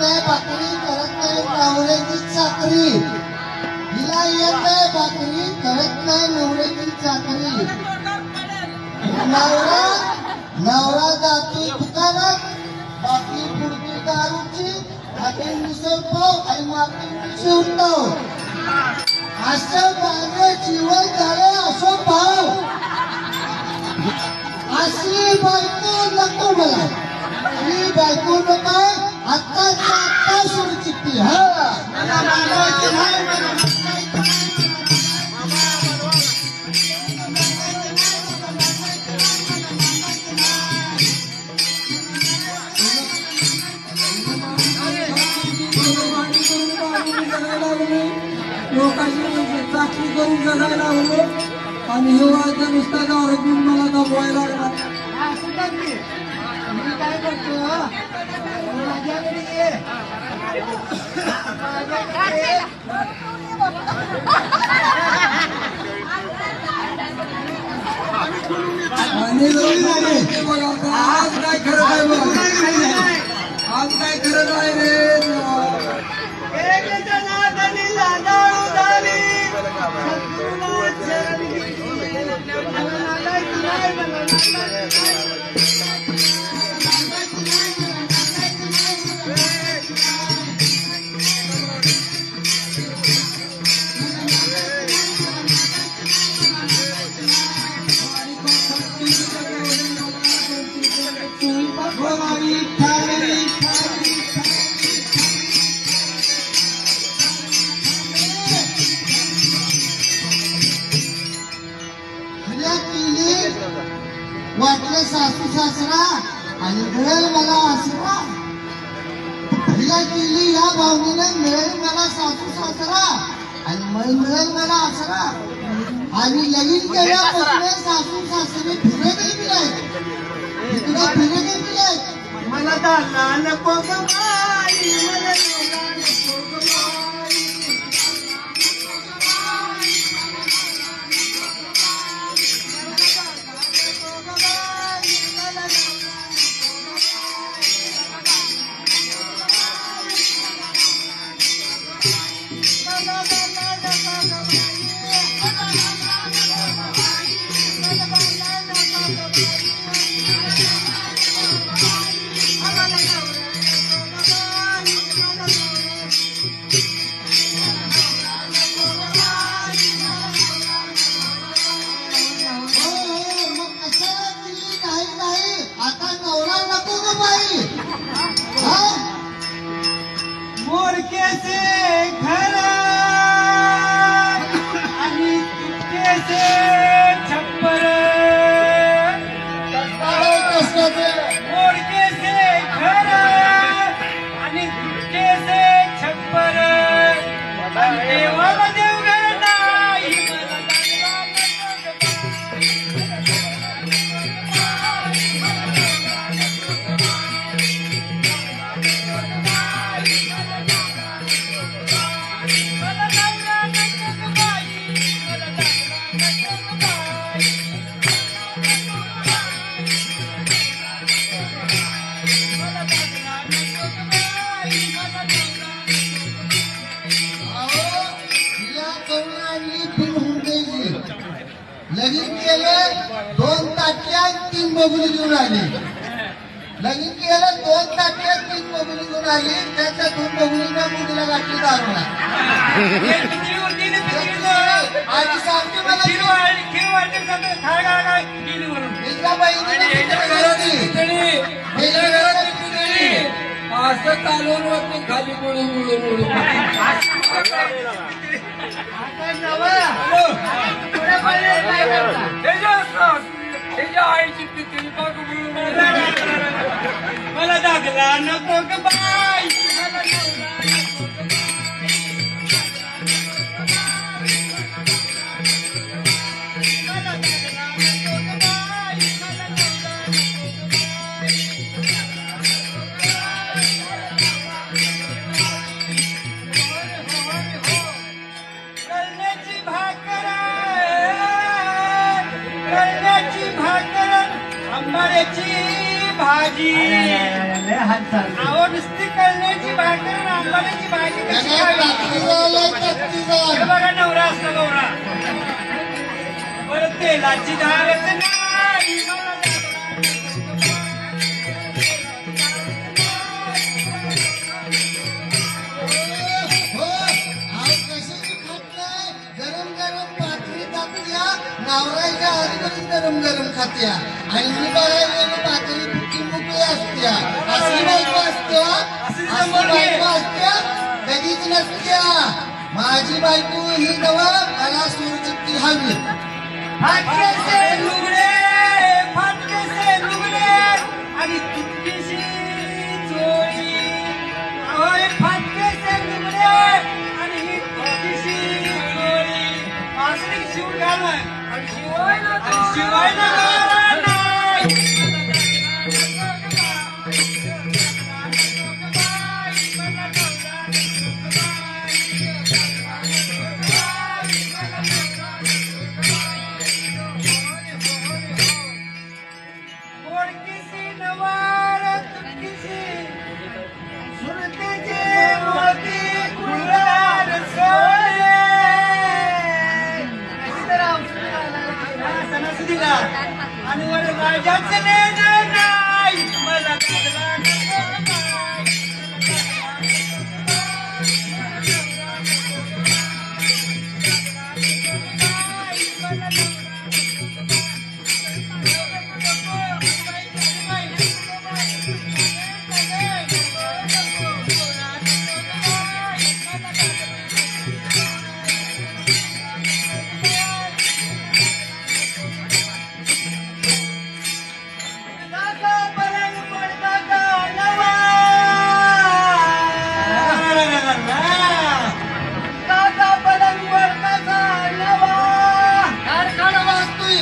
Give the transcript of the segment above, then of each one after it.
नाही भाकरी करत नाही नवऱ्याची चाकरी, हिला येत आहे भाकरी करत नाही नवऱ्याची चाकरी. नवरा जातोय दुकानात, बाकी पुरती दारूची, बाकी मिसळ पाव आणि माती शिवतो. असं माझं जीवन झालं असं भाव. अशी बायको नको मला, ही बायको नको. आत्ताच्या आत्ता सोड चिठ्ठी. हा मला मानवायची नाही, लोकांची चाकरी करून जगायला लागलो आणि हिवाळ्याचा नुसता दारू पिऊन मला दमवायला लागला. मी काय करतो माझ्याकडे ये, आज काय खरं काय बघ, आज काय खरं काय रे. वाटलं सासू सासरा आणि मिळेल मला आसरा. हिला केली या भावनेने मिळेल मला सासू सासरा आणि मिळेल मला आसरा. आणि लगीन केल्यापासून सासू सासरे फिरकही दिलेत, इकडे फिरकही दिलेत. मला दादा नको ग बाई, मला दादा नको ग बाई. मोरके से घर आणि तुटके से छप्पर. मोरके से घर आणि तुटके से छप्पर. देवाला देवघर नाही लगीन केलं 2 ताटल्या 3 बबुली घेऊन आली. लगीन केलं 2 ताटल्या 3 बबुली घेऊन आली. त्याच्या 2 बबुलींना मुलीला गाठली दारूला. आणि सांगते मला असं चालवून वरती खाली मुळू मुळू मुळू. त्याच्या आईची पितळी बघ मला दाखला नको ग बाई. आंबाड्याची भाजी हात चालतो. अहो नुसती कळण्याची भाकर आणि आंबाड्याची भाजी कशी त्याला खावी? टाकीवाला हे टाकीवाला. बघा नवरा असतो गौरा परत तेलाची धारच नाही मला हो, अहो कशाची खात नाही. गरम गरम भाकरी टाकल्या नवऱ्याच्या आधी गरम गरम खात्या आणि मी बघायला गेलो भाकरी फुटकी मोकळी असत्या. असली बायको असत्या, असली बायको असत्या कधीच नसत्या. माझी बायको ही नवा मला सूरचित्ती हवी. फाटकेसे लुगडे आणि तुटकीशी चोळी होय फाटकेसे लुगडे आणि ही तुटकीशी चोळी असली शिव घालवाय आणि शिवाय ना मोडकीसी नवार तुटकीसी सुरतेचे मोती कुळार सोळे सणासुदीला आणि वर राजाचं नेणं नाही मला लागला नको कारखाना वाजतोय.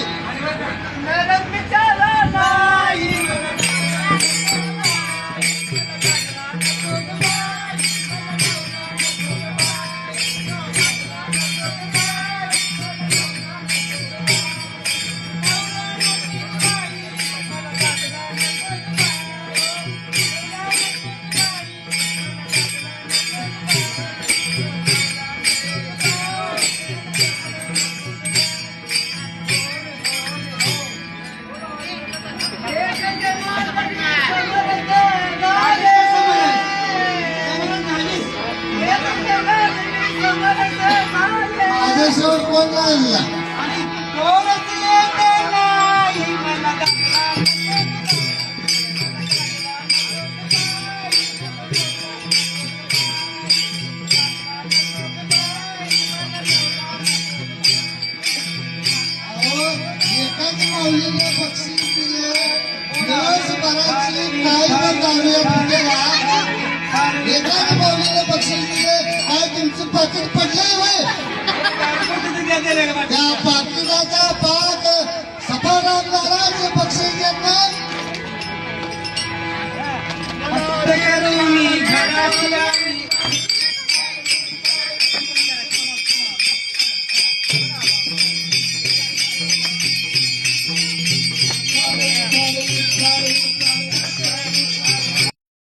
माझ्याशिवाय कोण राहिला. आणि कोणच येत नाही मला अहो, एकाच माऊलीने बक्षीस दिले. दिवसभराची काय पण जाऊया तुझ्याला. एकाच माऊलीने बक्षीस दिले. काय तुमचं पाकिट पडलंय होय? त्या पाकिटाचा पाक सफारामदाराचे बक्षीस देतात. घरातल्या